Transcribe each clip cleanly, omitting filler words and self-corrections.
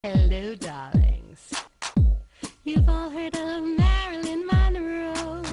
Hello, darlings. You've all heard of Marilyn Monroe.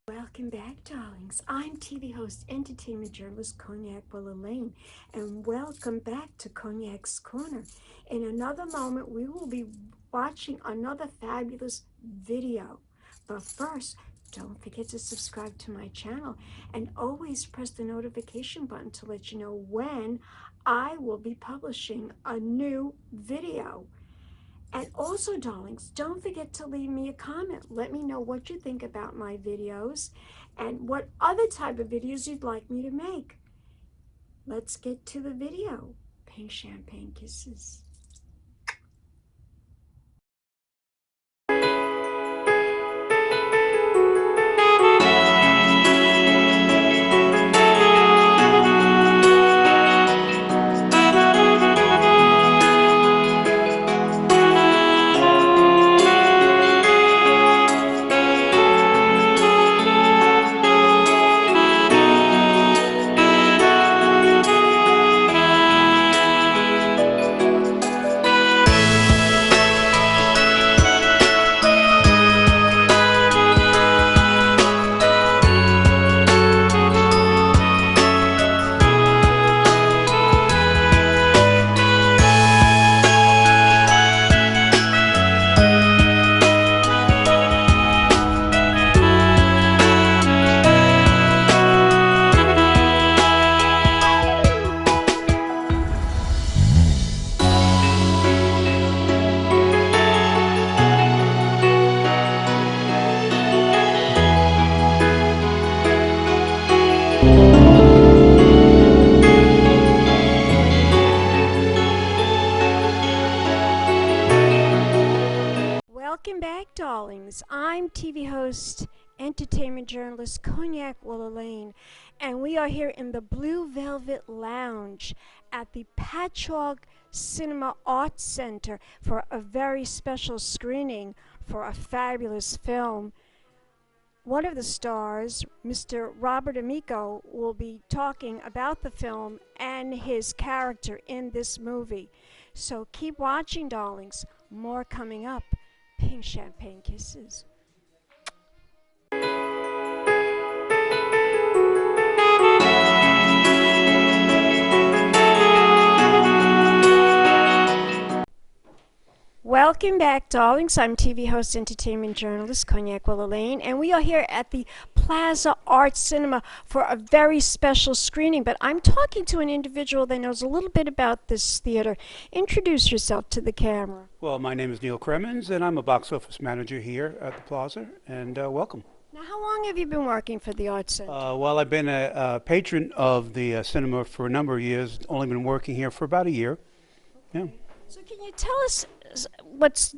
Welcome back, darlings. I'm TV host, entertainment journalist Cognac Wellerlane, and welcome back to Cognac's Corner. In another moment, we will be watching another fabulous video. But first, don't forget to subscribe to my channel and always press the notification button to let you know when I will be publishing a new video. And also, darlings, don't forget to leave me a comment. Let me know what you think about my videos and what other type of videos you'd like me to make. Let's get to the video. Pink champagne kisses. Welcome back, darlings. I'm TV host, entertainment journalist Cognac Wellerlane, and we are here in the Blue Velvet Lounge at the PATCHOGUE Cinema Arts Center for a very special screening for a fabulous film. One of the stars, Mr. Robert Amico, will be talking about the film and his character in this movie. So keep watching, darlings. More coming up. Pink champagne kisses. Welcome back, darlings. I'm TV host, entertainment journalist Cognac Wellerlane, and we are here at the Plaza Art Cinema for a very special screening. But I'm talking to an individual that knows a little bit about this theater. Introduce yourself to the camera. Well, my name is Neil Cremens, and I'm a box office manager here at the Plaza, and welcome. Now, how long have you been working for the Art Center? Well, I've been a patron of the cinema for a number of years, only been working here for about a year. Yeah. So can you tell us what's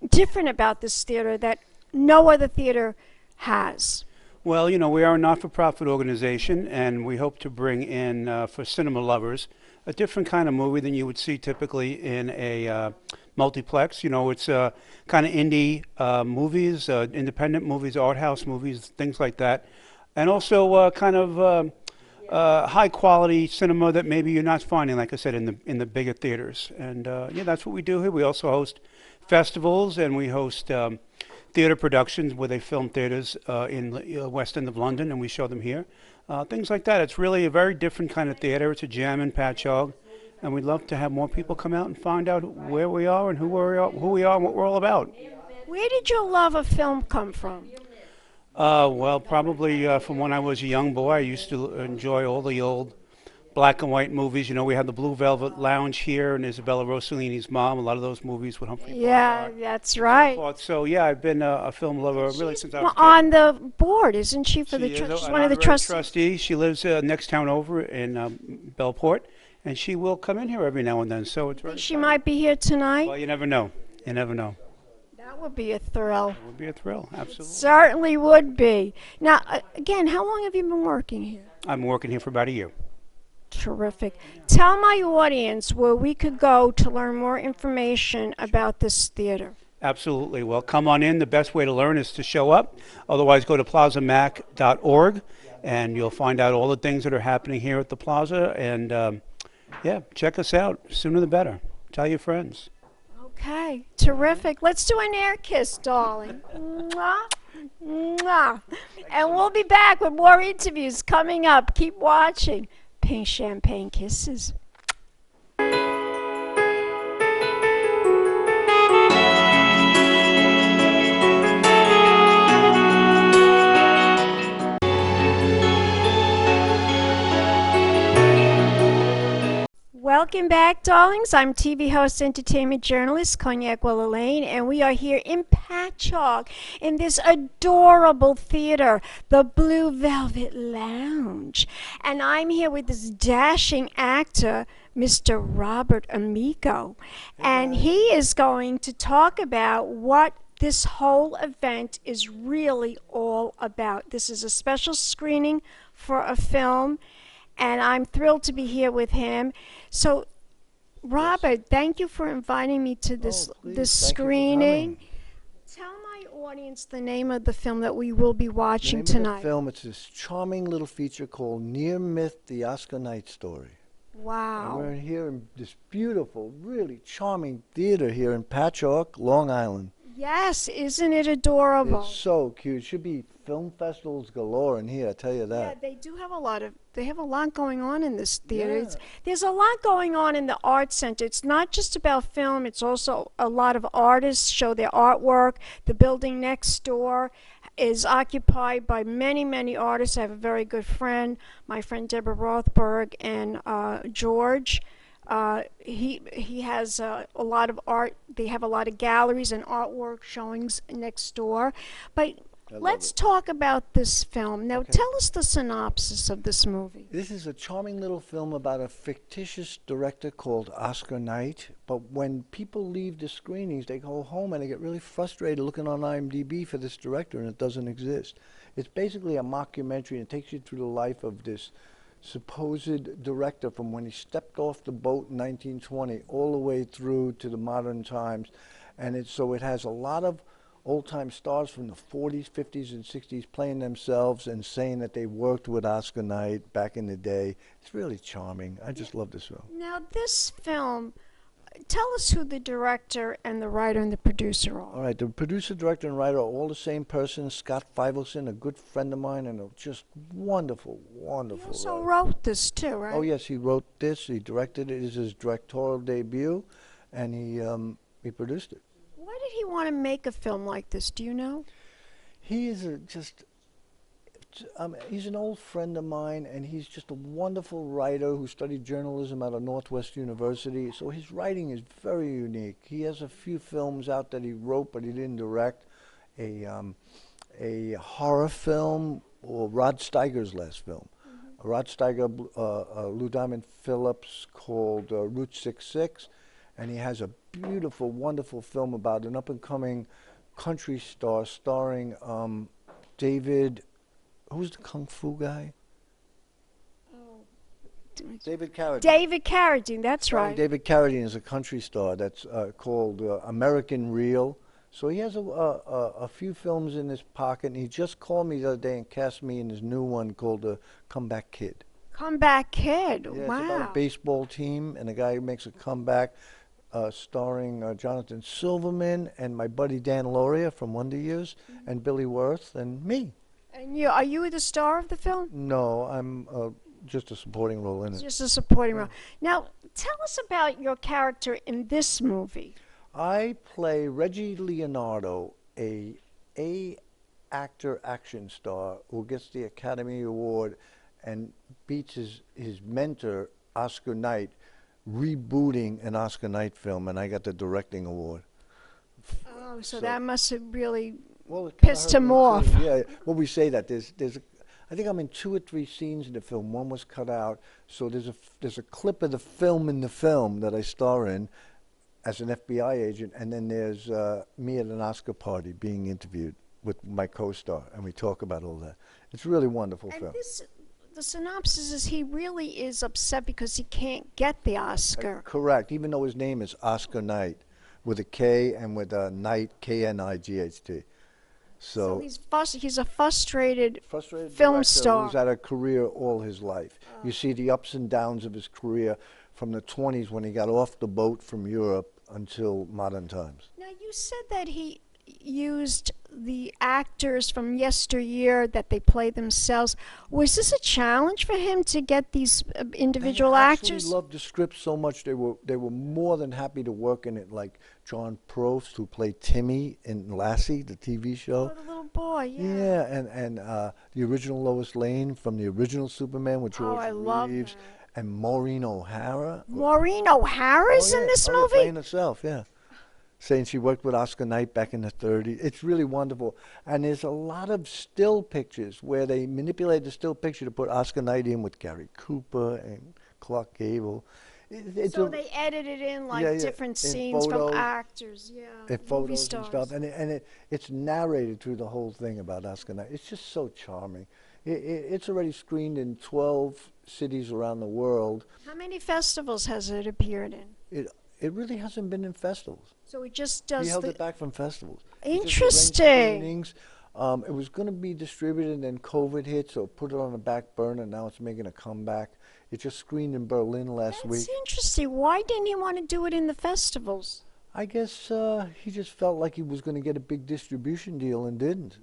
different about this theater that no other theater has? Well, you know, we are a not-for-profit organization, and we hope to bring in, for cinema lovers, a different kind of movie than you would see typically in a multiplex. You know, it's kind of indie movies, independent movies, art house movies, things like that. And also kind of high-quality cinema that maybe you're not finding, like I said, in the bigger theaters. And yeah, that's what we do here. We also host festivals, and we host theater productions where they film theaters in the West End of London, and we show them here. Things like that. It's really a very different kind of theater. It's a jam in PATCHOGUE, and we'd love to have more people come out and find out where we are and who we are and what we're all about. Where did your love of film come from? Well, probably from when I was a young boy. I used to enjoy all the old black and white movies. You know, we had the Blue Velvet Lounge here and Isabella Rossellini's mom. A lot of those movies with Humphrey Bogart. Yeah, that's right. So yeah, I've been a film lover really since I was a kid. On the board, isn't she, for the trust? She's one of the trustees. She lives next town over in Bellport, and she will come in here every now and then. So it's very she might be here tonight. Well, you never know. You never know. That would be a thrill. It would be a thrill, absolutely. Certainly would be. Now, again, how long have you been working here? I'm working here for about a year. Terrific. Tell my audience where we could go to learn more information about this theater. Absolutely. Well, come on in. The best way to learn is to show up. Otherwise, go to plazamac.org and you'll find out all the things that are happening here at the Plaza. And yeah, check us out. Sooner the better. Tell your friends. Okay, terrific. Let's do an air kiss, darling. Mwah, mwah. And we'll be back with more interviews coming up. Keep watching. Pink Champagne Kisses. Welcome back, darlings. I'm TV host, entertainment journalist, Cognac Wellerlane, and we are here in PATCHOGUE in this adorable theater, the Blue Velvet Lounge. And I'm here with this dashing actor, Mr. Robert Amico. And he is going to talk about what this whole event is really all about. This is a special screening for a film, and I'm thrilled to be here with him. So, Robert, thank you for inviting me to this screening. Tell my audience the name of the film that we will be watching tonight. The film, it's this charming little feature called Near Myth, the Oskar Knight Story. Wow. And we're here in this beautiful, really charming theater here in Patchogue, Long Island. Yes, isn't it adorable? It's so cute. It should be film festivals galore in here, I tell you that. Yeah, they do have they have a lot going on in this theater. Yeah. There's a lot going on in the art center. It's not just about film, it's also a lot of artists show their artwork. The building next door is occupied by many, many artists. I have a very good friend, my friend Deborah Rothberg, and George. He has a lot of art. They have a lot of galleries and artwork showings next door. But let's talk about this film. Now, tell us the synopsis of this movie. This is a charming little film about a fictitious director called Oskar Knight. But when people leave the screenings, they go home and they get really frustrated looking on IMDb for this director, and it doesn't exist. It's basically a mockumentary, and it takes you through the life of this supposed director from when he stepped off the boat in 1920 all the way through to the modern times. And it has a lot of old-time stars from the 40s, 50s, and 60s playing themselves and saying that they worked with Oskar Knight back in the day. It's really charming. I just love this film. Now, this film, tell us who the director and the writer and the producer are. All right, the producer, director, and writer are all the same person. Scott Feivelson, a good friend of mine, and a just wonderful, wonderful He also writer. wrote this too, right? Oh yes, he wrote this. He directed it. It is his directorial debut, and he produced it. Why did he want to make a film like this? Do you know? He is he's an old friend of mine, and he's just a wonderful writer who studied journalism at a Northwest University. So his writing is very unique. He has a few films out that he wrote, but he didn't direct. A horror film, or Rod Steiger's last film. Rod Steiger, Lou Diamond Phillips, called Route 66, and he has a beautiful, wonderful film about an up-and-coming country star starring David. Who's the kung fu guy? David Carradine. David Carradine, that's right. David Carradine is a country star that's called American Real. So he has a few films in his pocket, and he just called me the other day and cast me in his new one called Comeback Kid. Comeback Kid, Yeah, wow. it's about a baseball team and a guy who makes a comeback, starring Jonathan Silverman and my buddy Dan Lauria from Wonder Years, and Billy Wirth and me. And are you the star of the film? No, I'm just a supporting role in it. Just a supporting role. Now, tell us about your character in this movie. I play Reggie Leonardo, a actor action star who gets the Academy Award and beats his mentor, Oskar Knight, rebooting an Oskar Knight film, and I got the directing award. Oh, so that must have really it pissed him off. Yeah, well, we say that. I think I'm in 2 or 3 scenes in the film. One was cut out, so there's a clip of the film in the film that I star in as an FBI agent, and then there's me at an Oscar party being interviewed with my co-star, and we talk about all that. It's a really wonderful film. The synopsis is he really is upset because he can't get the Oscar. Correct, even though his name is Oskar Knight, with a K and with a Knight, K-N-I-G-H-T. So So he's a frustrated frustrated film director star. who's had a career all his life. You see the ups and downs of his career from the 20s when he got off the boat from Europe until modern times. Now, you said that he used the actors from yesteryear, that they play themselves. Was this a challenge for him to get these individual They actors? actually loved the script so much they were more than happy to work in it. Like Jon Provost, who played Timmy in Lassie, the TV show. Oh, the little boy, yeah. Yeah, and the original Lois Lane from the original Superman with George I love Reeves, that. and Maureen O'Hara. Maureen O'Hara's in this movie? Playing herself, yeah. Saying she worked with Oskar Knight back in the 30s. It's really wonderful. And there's a lot of still pictures where they manipulate the still picture to put Oskar Knight in with Gary Cooper and Clark Gable. So they edited in like different in scenes photos, from actors, yeah, in movie photos stars. and stuff. And it's narrated through the whole thing about Oskar Knight. It's just so charming. It's already screened in 12 cities around the world. How many festivals has it appeared in? It really hasn't been in festivals. So it just does He held it back from festivals. Interesting. Screenings. It was going to be distributed, and then COVID hit, so put it on the back burner. Now it's making a comeback. It just screened in Berlin last week. That's interesting. Why didn't he want to do it in the festivals? I guess he just felt like he was going to get a big distribution deal and didn't.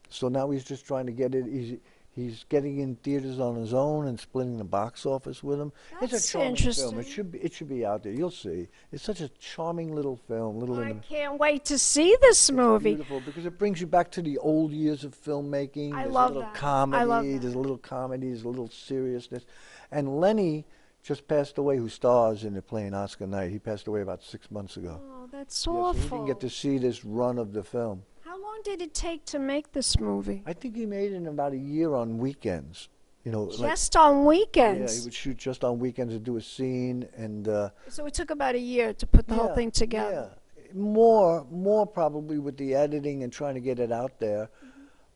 So now he's just trying to get it. He's getting in theaters on his own and splitting the box office with him. It's a charming interesting. film. It should be out there. You'll see. It's such a charming little film. I can't wait to see this movie. Beautiful, because it brings you back to the old years of filmmaking. I There's love a little that. comedy. I love that. There's a little comedy. There's a little seriousness. And Lenny just passed away, who stars in it playing Oskar Knight. He passed away about 6 months ago. Oh, that's Yeah, so awful. he didn't get to see this run of the film. How long did it take to make this movie? I think he made it in about a year on weekends. You know, Just on yeah, weekends? he would shoot just on weekends and do a scene, and So it took about a year to put the whole thing together. Yeah, more probably with the editing and trying to get it out there.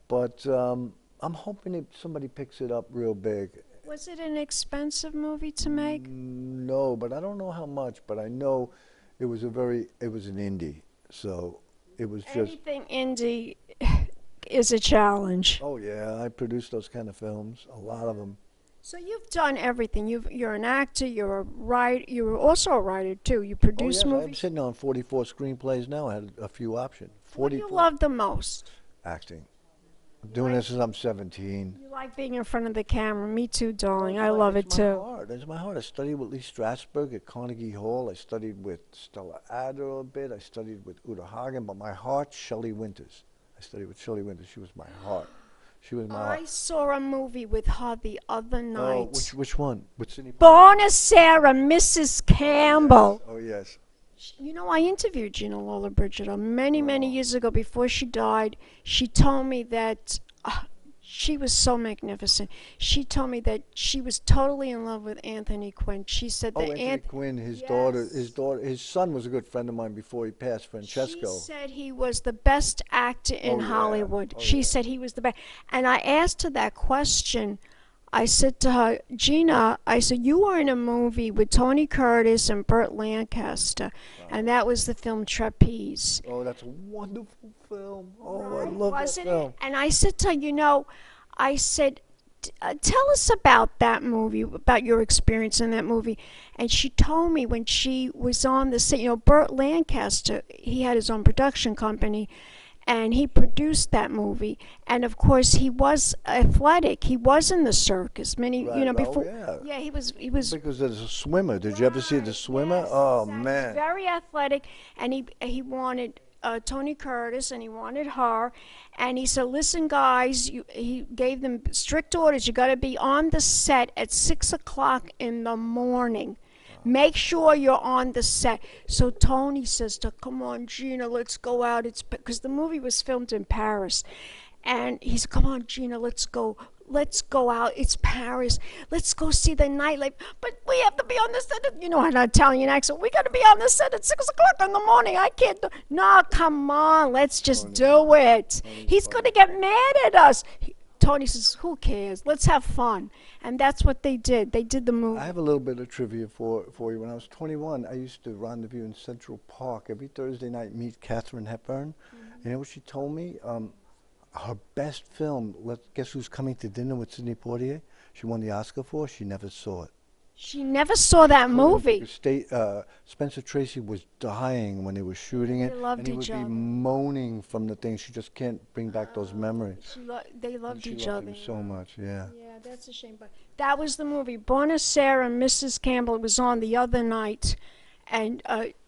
But I'm hoping that somebody picks it up real big. Was it an expensive movie to make? No, but I don't know how much. But I know it was an indie, so it was just. Anything indie is a challenge. Oh yeah, I produced those kind of films, a lot of them. So you've done everything. You're an actor. You're a writer. You're also a writer too. You produce I'm movies. sitting on 44 screenplays now. I had a few options. What do 44 you love the most? acting. I'm doing this since I'm 17. You like being in front of the camera. Me too, darling. I It's love it my too. heart. It's my heart. I studied with Lee Strasberg at Carnegie Hall. I studied with Stella Adler a bit. I studied with Uta Hagen. But my heart, Shelley Winters. I studied with Shelley Winters. She was my heart. She was my I heart. saw a movie with her the other night. Oh, which one? With Sidney? Bonacera, Mrs. Campbell. Oh yes. You know, I interviewed Gina Lollobrigida many years ago before she died. She told me that she was so magnificent. She told me that she was totally in love with Anthony Quinn. She said that Anthony Quinn, his daughter, his son was a good friend of mine before he passed, Francesco. She said he was the best actor in yeah. Hollywood. Oh, She yeah. said he was the best. And I asked her that question. I said to her, Gina, I said, you were in a movie with Tony Curtis and Burt Lancaster, and that was the film Trapeze. Oh, that's a wonderful film. Oh, I Right, love that wasn't film. it? And I said to her, you know, I said, tell us about that movie, about your experience in that movie. And she told me when she was on the set, you know, Burt Lancaster, he had his own production company, and he produced that movie. And of course, he was athletic. He was in the circus. You know, before. Yeah. He was. Because there's a swimmer. Did you ever see The Swimmer? Yes, Oh, exactly. man. Very athletic, and he wanted Tony Curtis, and he wanted her, and he said, "Listen, guys," he gave them strict orders. You got to be on the set at 6 o'clock in the morning. Make sure you're on the set. So Tony says to her, come on, Gina, let's go out. It's because the movie was filmed in Paris. And he said, come on, Gina, let's go out. It's Paris. Let's go see the nightlife. But we have to be on the set. You know, an Italian accent. We got to be on the set at 6 o'clock in the morning. I can't do. No, come on. Let's just do it. He's going to get mad at us. Tony says, who cares? Let's have fun. And that's what they did. They did the movie. I have a little bit of trivia for you. When I was 21, I used to rendezvous in Central Park every Thursday night, meet Katharine Hepburn. And you know what she told me? Her best film, guess who's coming to dinner with Sidney Poitier? She won the Oscar for. She never saw it. She never saw that movie. Spencer Tracy was dying when they were shooting it. They loved and he would each other. be moaning from the thing. She just can't bring back those memories. They loved each She loved other. him so much, yeah. Yeah, that's a shame. But that was the movie. Buona Sera and Mrs. Campbell. It was on the other night. And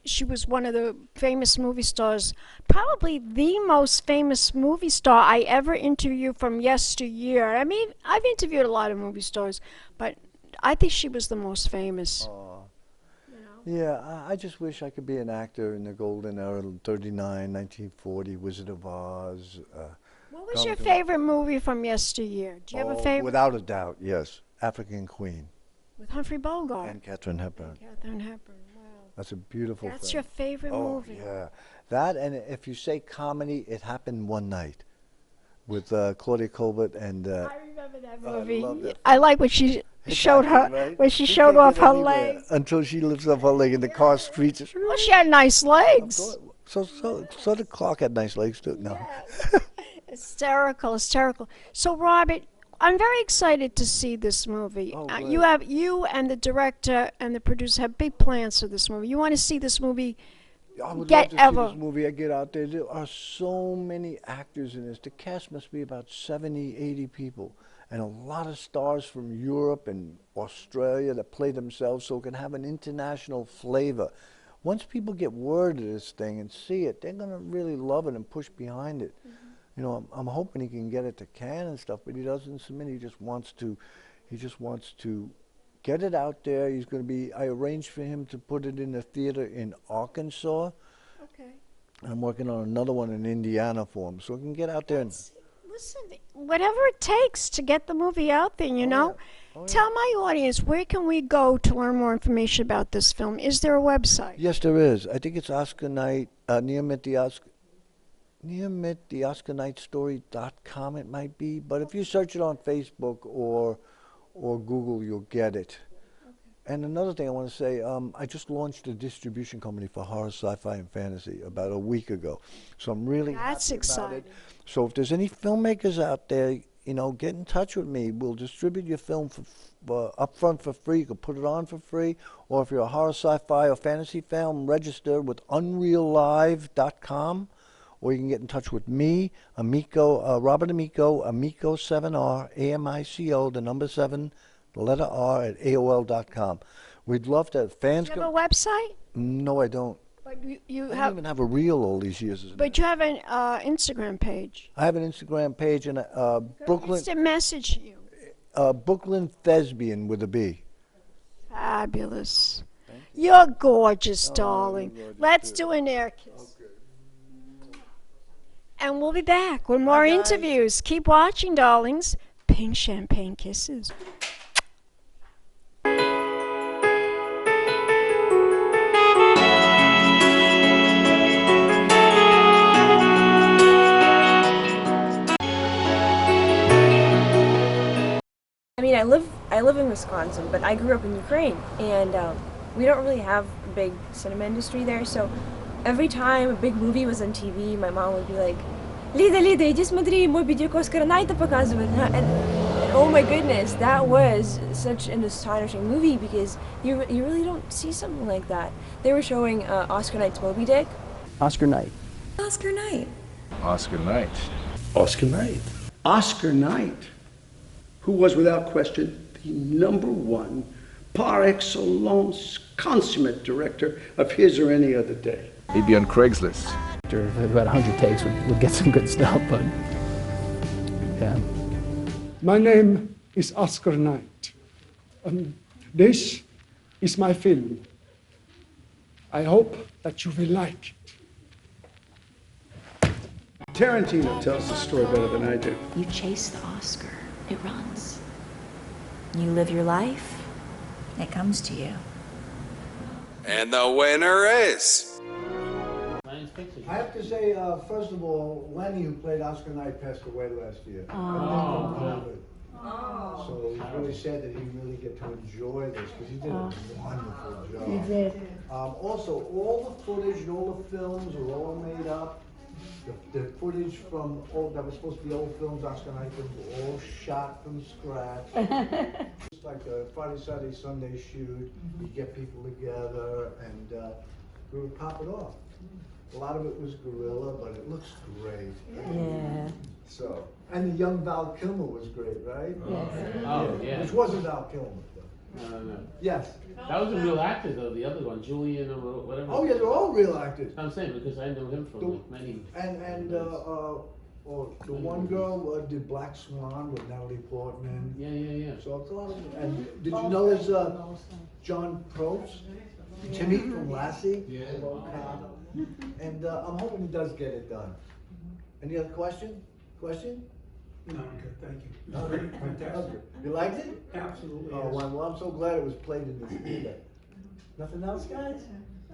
she was one of the famous movie stars. Probably the most famous movie star I ever interviewed from yesteryear. I mean, I've interviewed a lot of movie stars, but I think she was the most famous. Yeah, I just wish I could be an actor in the golden era, 39, 1940, Wizard of Oz. What was your favorite movie from yesteryear? Do you have a favorite? Without a doubt, yes. African Queen. With Humphrey Bogart. And Katharine Hepburn. Katharine Hepburn, wow. That's a beautiful film. That's your favorite movie? Yeah. That, and if you say comedy, It Happened One Night with Claudia Colbert and... I remember that movie. I love that. I like when she showed her, right? when she You showed can't off get her anywhere leg. until she lifts up her leg and the car screeches. Well, she had nice legs. So did Clark had nice legs too. No. Hysterical. So, Robert, I'm very excited to see this movie. Oh, You and the director and the producer have big plans for this movie. You want to see this movie? I would Get love to ever. see this movie. I get out there. There are so many actors in this. The cast must be about 70, 80 people. And a lot of stars from Europe and Australia that play themselves so it can have an international flavor. Once people get word of this thing and see it, they're going to really love it and push behind it. You know, I'm hoping he can get it to Cannes and stuff, but he doesn't submit. He just wants to get it out there. He's going to be, I arranged for him to put it in a theater in Arkansas. Okay. And I'm working on another one in Indiana for him. So we can get out there and... Listen, whatever it takes to get the movie out there, you know. Yeah. Tell my audience, where can we go to learn more information about this film? Is there a website? Yes, there is. I think it's Oskar Knight, near the Oskar Knight Story.com it might be. But if you search it on Facebook or Google, you'll get it. And another thing I want to say, I just launched a distribution company for horror, sci-fi, and fantasy about a week ago. So I'm really happy about it. So if there's any filmmakers out there, you know, get in touch with me. We'll distribute your film up front for free. You can put it on for free. Or if you're a horror, sci-fi, or fantasy film, register with unreallive.com. Or you can get in touch with me, Amico, Robert Amico, Amico7R, A-M-I-C-O, the number 7, the letter R, at AOL.com. We'd love to have fans. Do you have a website? No, I don't. But I don't even have a reel all these years. But you have an Instagram page. I have an Instagram page and Brooklyn. Instant message you. Brooklyn Thespian with a B. Fabulous. You're gorgeous, darling. Let's do an air kiss. Okay. And we'll be back with more interviews. Keep watching, darlings. Pink champagne kisses. I mean, I live in Wisconsin, but I grew up in Ukraine, and we don't really have a big cinema industry there. So every time a big movie was on TV, my mom would be like, "Лида, иди смотри, мой видео Оскара Найта показывает." And oh my goodness, that was such an astonishing movie because you really don't see something like that. They were showing Oskar Knight's Moby Dick. Oskar Knight. Oskar Knight. Oskar Knight. Oskar Knight. Oskar Knight, who was without question the #1 par excellence consummate director of his or any other day. He'd be on Craigslist. After about 100 takes, we'd get some good stuff, but yeah. My name is Oskar Knight. This is my film. I hope that you will like it. Tarantino tells the story better than I do. You chase the Oscar, it runs. You live your life, it comes to you. And the winner is... My name's picture. I have to say, first of all, Lenny, who played Oskar Knight, passed away last year. Oh. So it's really sad that he didn't really get to enjoy this, because he did a wonderful job. He did. Also, all the footage and all the films were all made up. The footage from that was supposed to be old films, Oskar Knight films, were all shot from scratch. It's like a Friday, Saturday, Sunday shoot. You get people together, and we would pop it off. A lot of it was guerrilla, but it looks great. Yeah. So, and the young Val Kilmer was great, right? Yes. Oh, yeah. Which wasn't Val Kilmer, though. No. Yes. That was a real actor, though, the other one, Julian or whatever. Oh, yeah, they're all real actors. I'm saying, because I know him from like many. And the one girl did Black Swan with Natalie Portman. Yeah. So it's a lot of, and did you know there's Jon Provost, Timmy from Lassie? Yeah. And I'm hoping he does get it done. Any other question? No, I'm good, thank you. No. Great, fantastic. You liked it? Absolutely. Oh, yes. well, I'm so glad it was played in this theater. Nothing else, guys?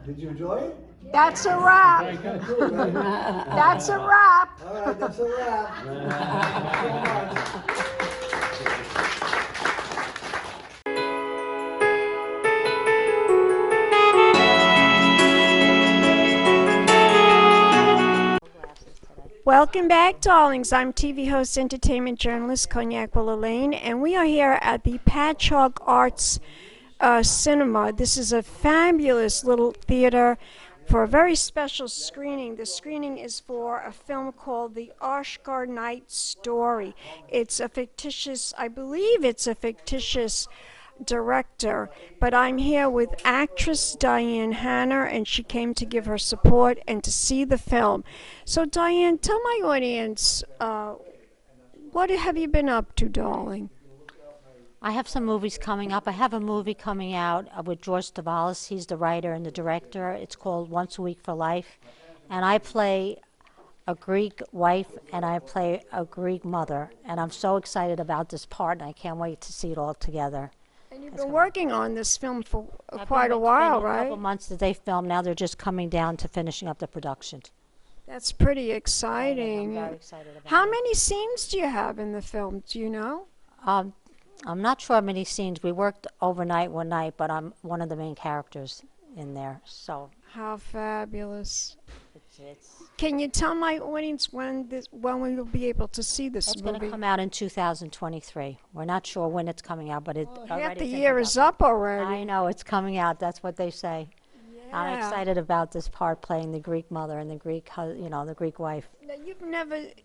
Did you enjoy it? That's a wrap. Very good. That's a wrap. All right, that's a wrap. Thank you so much. Welcome back, darlings. I'm TV host, entertainment journalist, Cognac Wellerlane, and we are here at the PATCHOGUE Arts Cinema. This is a fabulous little theater for a very special screening. The screening is for a film called The Oskar Knight Story. It's a fictitious, I believe it's a fictitious director, but I'm here with actress Diane Hanner, and she came to give her support and to see the film. So Diane, tell my audience, what have you been up to, darling? I have some movies coming up. I have a movie coming out with George Stavalis. He's the writer and the director. It's called Once a Week for Life, and I play a Greek wife and I play a Greek mother, and I'm so excited about this part, and I can't wait to see it all together. And you've been working on this film for quite a while, right? A couple months that they filmed. Now they're just coming down to finishing up the production. That's pretty exciting. I'm very excited about How it. many scenes do you have in the film? Do you know? I'm not sure how many scenes. We worked overnight one night, but I'm one of the main characters in there. So How fabulous. it's Can you tell my audience when we will be able to see this It's movie? going to come out in 2023. We're not sure when it's coming out, but it Half already the it's in year is production. up already. I know, it's coming out. That's what they say. I'm excited about this part, playing the Greek mother and the Greek, the Greek wife. Now,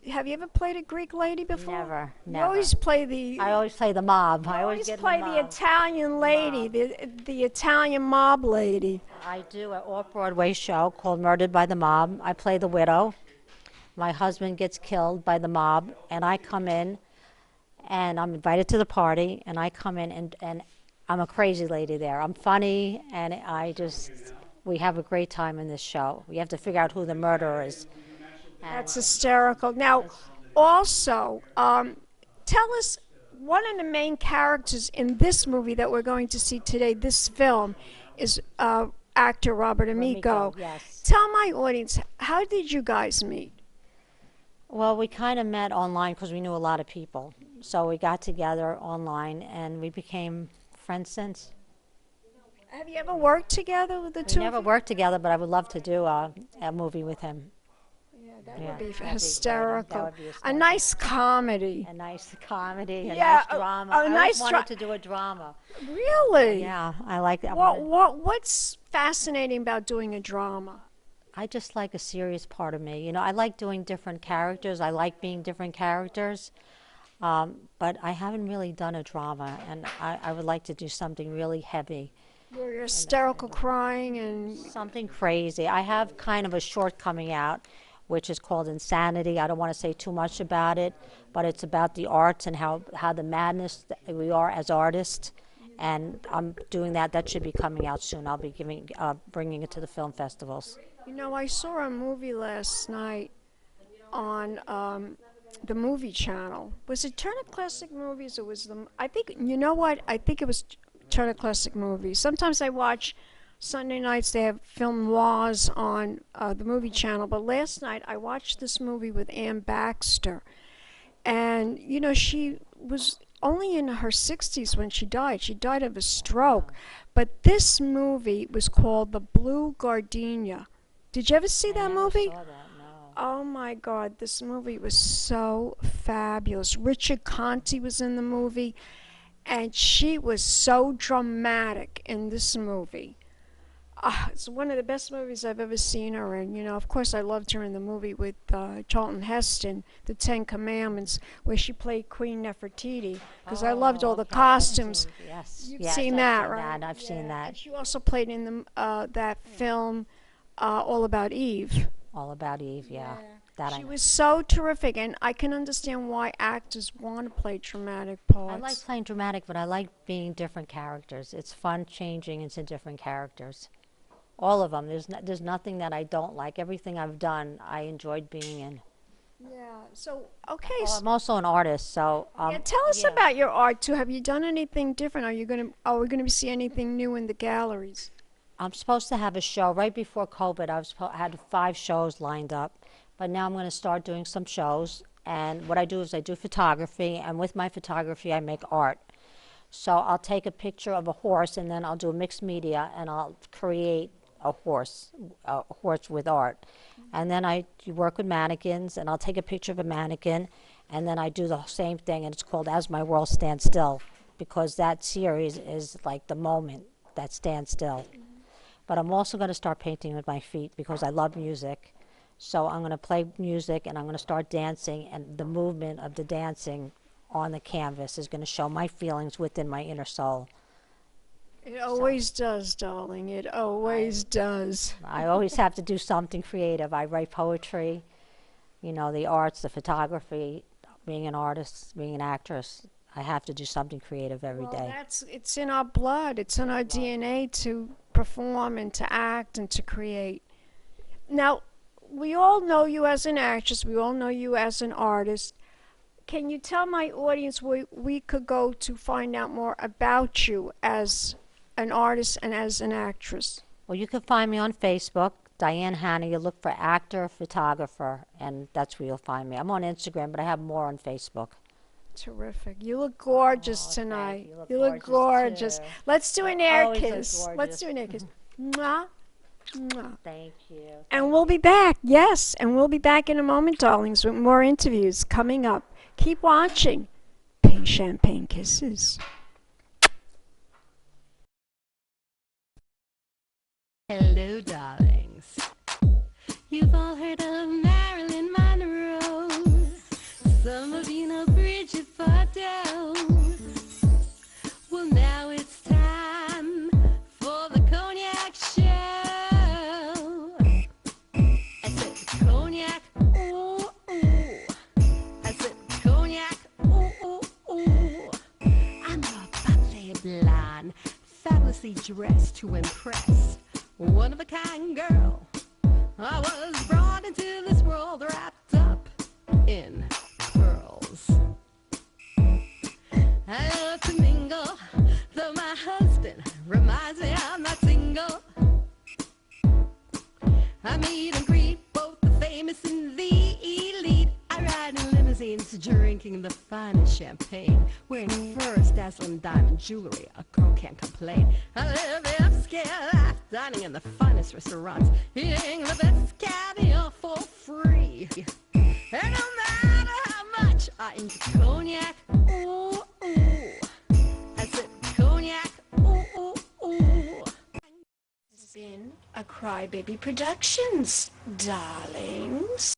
have you ever played a Greek lady before? Never. You always play the. I always play the mob. I always get in play the the mob. Italian lady, the Italian mob lady. I do an off-Broadway show called Murdered by the Mob. I play the widow. My husband gets killed by the mob, and I come in, and I'm invited to the party, and I come in, and I'm a crazy lady there. I'm funny, and we have a great time in this show. We have to figure out who the murderer is. That's hysterical. Now, also, tell us, one of the main characters in this movie that we're going to see today, this film, is actor Robert Amico. Yes. Tell my audience, how did you guys meet? Well, we kind of met online because we knew a lot of people. So we got together online, and we became friends since. Have you ever worked together with the two? We never worked together, but I would love to do a movie with him. That would be hysterical. That would be a nice comedy. A nice comedy, a Yeah, nice drama. a I nice always wanted to do a drama. Really? Yeah, I like that. What's fascinating about doing a drama? I just like a serious part of me. I like doing different characters. I like being different characters. But I haven't really done a drama, and I would like to do something really heavy. Where you're hysterical crying and... Something crazy. I have kind of a short coming out, which is called Insanity. I don't want to say too much about it, but it's about the arts and how the madness that we are as artists. And I'm doing that. That should be coming out soon. I'll be bringing it to the film festivals. I saw a movie last night on the movie channel. Was it Turner Classic Movies or was I think it was Turner Classic Movies. Sometimes I watch Sunday nights they have film noirs on the movie channel. But last night I watched this movie with Ann Baxter. And, you know, she was only in her 60s when she died. She died of a stroke. But this movie was called The Blue Gardenia. Did you ever see that movie? I never saw that, no. Oh my God, this movie was so fabulous. Richard Conte was in the movie, and she was so dramatic in this movie. It's one of the best movies I've ever seen her in. You know, of course, I loved her in the movie with Charlton Heston, The Ten Commandments, where she played Queen Nefertiti, because I loved all the costumes. Yes, You've yes, seen I've that, seen right? that. I've seen that. And she also played in the that film, All About Eve. All About Eve, yeah. That She was so terrific, and I can understand why actors want to play dramatic parts. I like playing dramatic, but I like being different characters. It's fun changing into different characters. All of them. There's nothing that I don't like. Everything I've done, I enjoyed being in. Yeah. So okay. Well, I'm also an artist, so Yeah, tell us about your art too. Have you done anything different? Are we gonna see anything new in the galleries? I'm supposed to have a show right before COVID. I had 5 shows lined up, but now I'm going to start doing some shows. And what I do is I do photography, and with my photography, I make art. So I'll take a picture of a horse, and then I'll do a mixed media, and I'll create a horse with art. And then I work with mannequins, and I'll take a picture of a mannequin, and then I do the same thing, and it's called As My World Stands Still, because that series is like the moment that stands still. But I'm also going to start painting with my feet because I love music. So I'm going to play music, and I'm going to start dancing, and the movement of the dancing on the canvas is going to show my feelings within my inner soul. It always does, darling. It always does. I always have to do something creative. I write poetry, you know, the arts, the photography, being an artist, being an actress. I have to do something creative every day. It's in our blood. It's in our DNA to perform and to act and to create. Now, we all know you as an actress. We all know you as an artist. Can you tell my audience where we could go to find out more about you as an artist and as an actress? Well, you can find me on Facebook, Diane Hanna. You look for actor, photographer, and that's where you'll find me. I'm on Instagram, but I have more on Facebook. Terrific. You look gorgeous tonight. You look gorgeous. too. Let's do an air Always look kiss. Let's gorgeous. do an air kiss. Mwah. Mwah. Thank you. And we'll be back. Yes, and we'll be back in a moment, darlings, with more interviews coming up. Keep watching. Pink Champagne Kisses. Hello, darlings. You've all heard of Marilyn Monroe. Some of you know Bridget Bardot. Well, now it's time for the Cognac show. I said Cognac, ooh, ooh. I said Cognac, ooh, ooh, ooh. I'm a bubbly blonde, fabulously dressed to impress. One-of-a-kind girl. I was brought into this world wrapped up in pearls. I love to mingle, though my husband reminds me I'm not single. I meet and greet both the famous and the elite. I ride in limousines, drinking the finest champagne, wearing furs, dazzling diamond jewelry. A girl can't complain. I live the upscale life, dining in the finest restaurants, eating the best caviar for free. And no matter how much I enjoy cognac, ooh, ooh. I said cognac, ooh, ooh, ooh. This has been a Crybaby Productions, darlings.